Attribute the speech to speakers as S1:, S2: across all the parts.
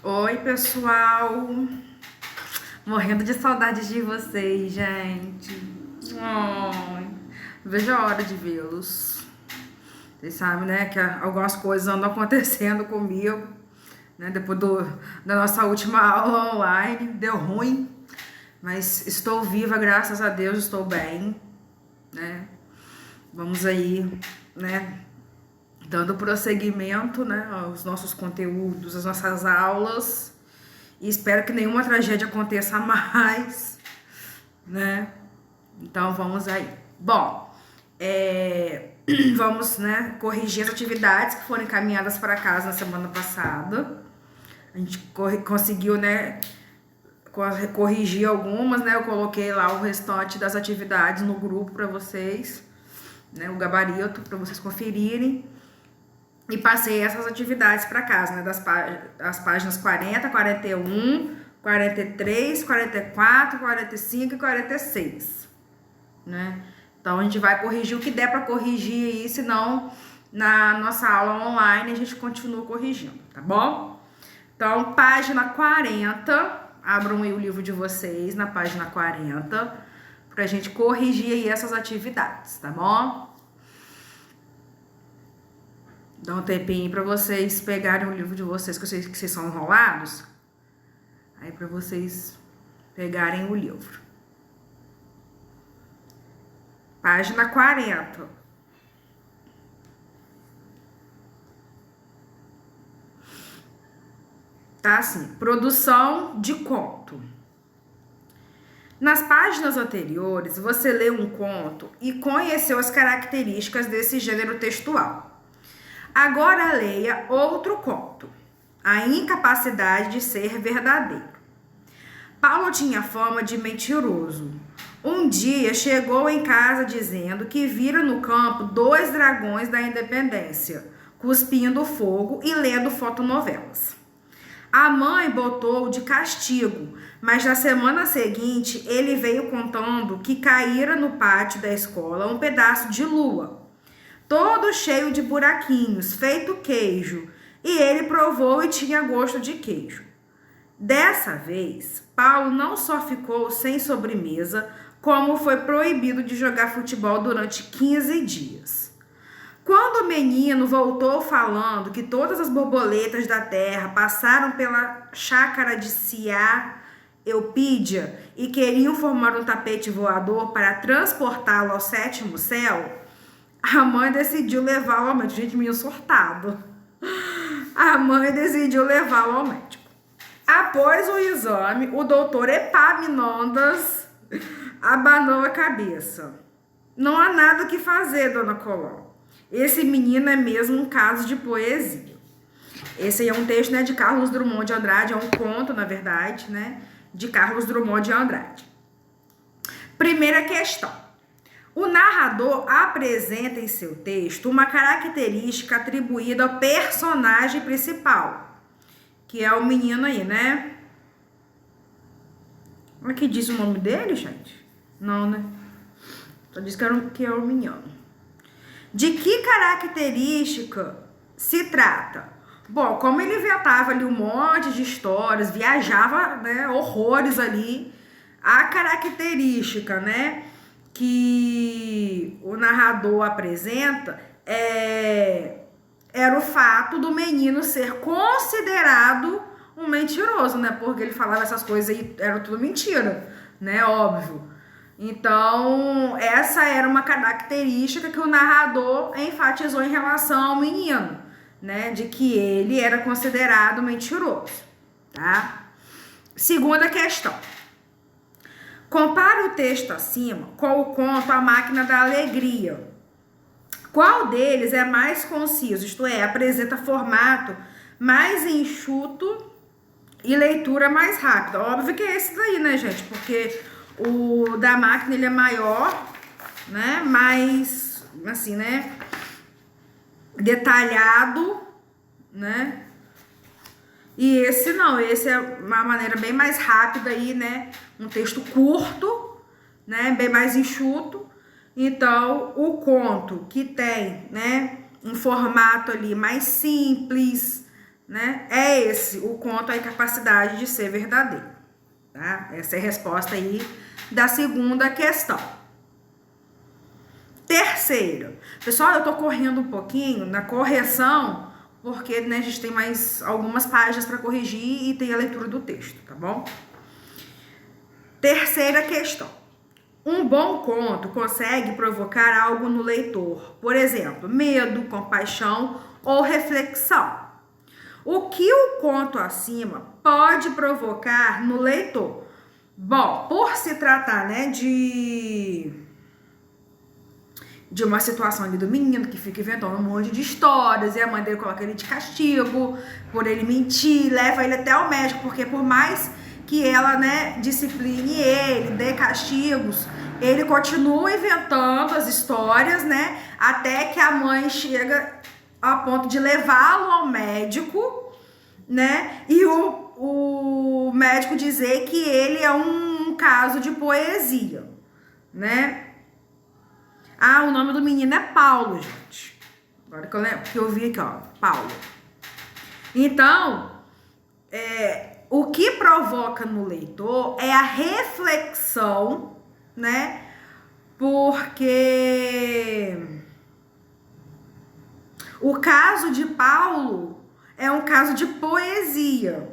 S1: Oi, pessoal. Morrendo de saudade de vocês, gente. Ai, não vejo a hora de vê-los. Vocês sabem, né, que algumas coisas andam acontecendo comigo, né? Depois da nossa última aula online, deu ruim, mas estou viva, graças a Deus, estou bem, né? Vamos aí, né, dando prosseguimento, né, aos nossos conteúdos, às nossas aulas. E espero que nenhuma tragédia aconteça mais, né? Então vamos aí. Bom, vamos, né, corrigir as atividades que foram encaminhadas para casa na semana passada. A gente conseguiu, né, corrigir algumas, né? Eu coloquei lá o restante das atividades no grupo para vocês, né? O gabarito para vocês conferirem. E passei essas atividades para casa, né? Das páginas 40, 41, 43, 44, 45 e 46, né? Então a gente vai corrigir o que der para corrigir aí, senão na nossa aula online a gente continua corrigindo, tá bom? Então, página 40, abram aí o livro de vocês na página 40, pra gente corrigir aí essas atividades, tá bom? Dá um tempinho pra vocês pegarem o livro de vocês, que eu sei que vocês são enrolados. Aí pra vocês pegarem o livro. Página 40. Tá assim, produção de conto. Nas páginas anteriores, você leu um conto e conheceu as características desse gênero textual. Agora leia outro conto, A Incapacidade de Ser Verdadeiro. Paulo tinha fama de mentiroso. Um dia chegou em casa dizendo que vira no campo 2 dragões da independência, cuspindo fogo e lendo fotonovelas. A mãe botou de castigo, mas na semana seguinte ele veio contando que caíra no pátio da escola um pedaço de lua, todo cheio de buraquinhos, feito queijo, e ele provou e tinha gosto de queijo. Dessa vez, Paulo não só ficou sem sobremesa, como foi proibido de jogar futebol durante 15 dias. Quando o menino voltou falando que todas as borboletas da terra passaram pela chácara de Ciá Eupídia e queriam formar um tapete voador para transportá-lo ao 7º céu, a mãe decidiu levá-lo ao médico. Gente, menino surtado. A mãe decidiu levá-lo ao médico. Após o exame, o doutor Epaminondas abanou a cabeça. Não há nada o que fazer, dona Colom. Esse menino é mesmo um caso de poesia. Esse aí é um texto, né, de Carlos Drummond de Andrade, é um conto, na verdade, né, de Carlos Drummond de Andrade. Primeira questão. O narrador apresenta em seu texto uma característica atribuída ao personagem principal, que é o menino aí, né? Aqui diz o nome dele, gente? Não, né? Só diz que é o menino. De que característica se trata? Bom, como ele inventava ali um monte de histórias, viajava, né, horrores ali, a característica, né, que o narrador apresenta era o fato do menino ser considerado um mentiroso, né? Porque ele falava essas coisas aí, era tudo mentira, né? Óbvio. Então, essa era uma característica que o narrador enfatizou em relação ao menino, né? De que ele era considerado mentiroso, tá? Segunda questão. Compare o texto acima com o conto A Máquina da Alegria. Qual deles é mais conciso, isto é, apresenta formato mais enxuto e leitura mais rápida? Óbvio que é esse daí, né, gente? Porque o da máquina, ele é maior, né, mais, assim, né, detalhado, né? E esse não, esse é uma maneira bem mais rápida aí, né? Um texto curto, né? Bem mais enxuto. Então, o conto que tem, né? Um formato ali mais simples, né? É esse o conto, a incapacidade de ser verdadeiro, tá? Essa é a resposta aí da segunda questão. Terceira. Pessoal, eu tô correndo um pouquinho na correção, porque, né, a gente tem mais algumas páginas para corrigir e tem a leitura do texto, tá bom? Terceira questão. Um bom conto consegue provocar algo no leitor, por exemplo, medo, compaixão ou reflexão. O que o conto acima pode provocar no leitor? Bom, por se tratar, né, de uma situação ali do menino que fica inventando um monte de histórias e a mãe dele coloca ele de castigo por ele mentir, leva ele até o médico, porque por mais que ela, né, discipline ele, dê castigos, ele continua inventando as histórias, né, até que a mãe chega a ponto de levá-lo ao médico, né, e o médico dizer que ele é um caso de poesia, né. Ah, o nome do menino é Paulo, gente. Agora que eu lembro, que eu vi aqui, ó, Paulo. Então, o que provoca no leitor é a reflexão, né? Porque o caso de Paulo é um caso de poesia,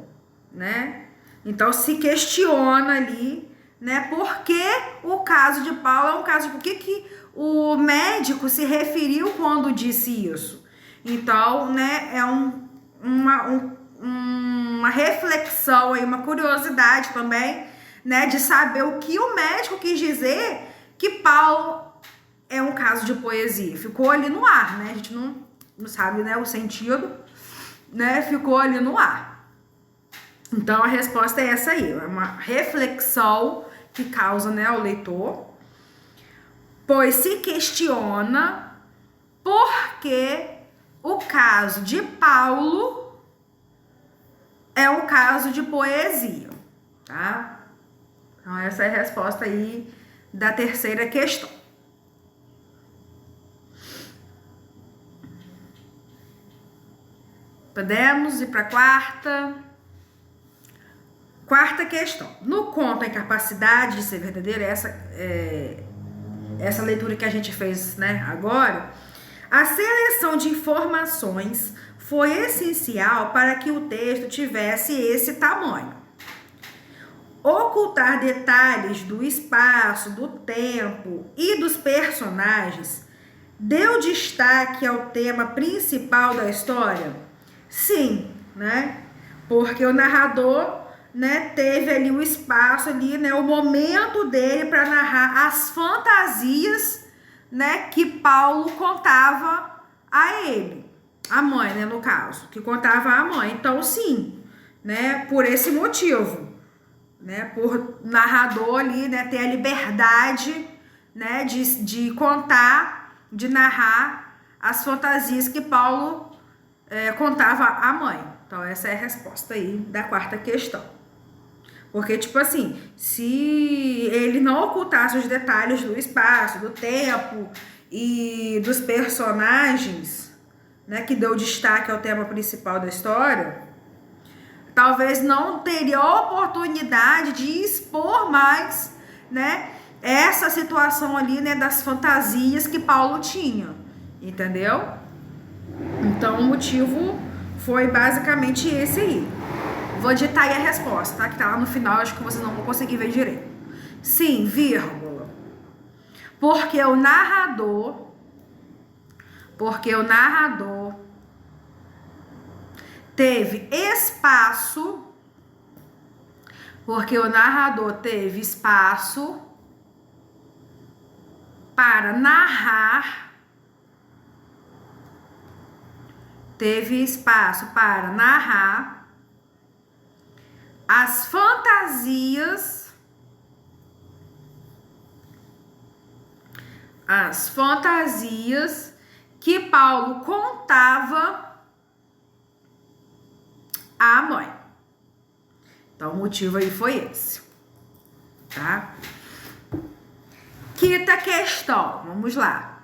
S1: né? Então se questiona ali, né? Por que o caso de Paulo é um caso de por que o médico se referiu quando disse isso? Então, né, é uma reflexão aí, uma curiosidade também, né, de saber o que o médico quis dizer que Paulo é um caso de poesia. Ficou ali no ar, né? A gente não sabe, né, o sentido, né? Ficou ali no ar. Então a resposta é essa aí, é uma reflexão que causa, né, ao leitor, pois se questiona por que o caso de Paulo é um caso de poesia, tá? Então essa é a resposta aí da terceira questão. Podemos ir para a quarta. Quarta questão. No conto A Incapacidade de Ser Verdadeiro, essa leitura que a gente fez, né, agora, a seleção de informações foi essencial para que o texto tivesse esse tamanho. Ocultar detalhes do espaço, do tempo e dos personagens deu destaque ao tema principal da história? Sim, né? Porque o narrador, né, teve ali o espaço ali, né, o momento dele para narrar as fantasias, né, que Paulo contava a ele, a mãe, né, no caso, que contava a mãe. Então, sim, né, por esse motivo, né, por narrador ali, né, ter a liberdade, né, de contar, de narrar as fantasias que Paulo contava à mãe. Então, essa é a resposta aí da quarta questão. Porque, tipo assim, se ele não ocultasse os detalhes do espaço, do tempo e dos personagens, né, que deu destaque ao tema principal da história, talvez não teria oportunidade de expor mais, né, essa situação ali, né, das fantasias que Paulo tinha, entendeu? Então, o motivo foi basicamente esse aí. Vou digitar aí a resposta, tá? Que tá lá no final, acho que vocês não vão conseguir ver direito. Sim, vírgula. Porque o narrador teve espaço, para narrar, as fantasias que Paulo contava à mãe. Então, o motivo aí foi esse, tá? Quinta questão, vamos lá.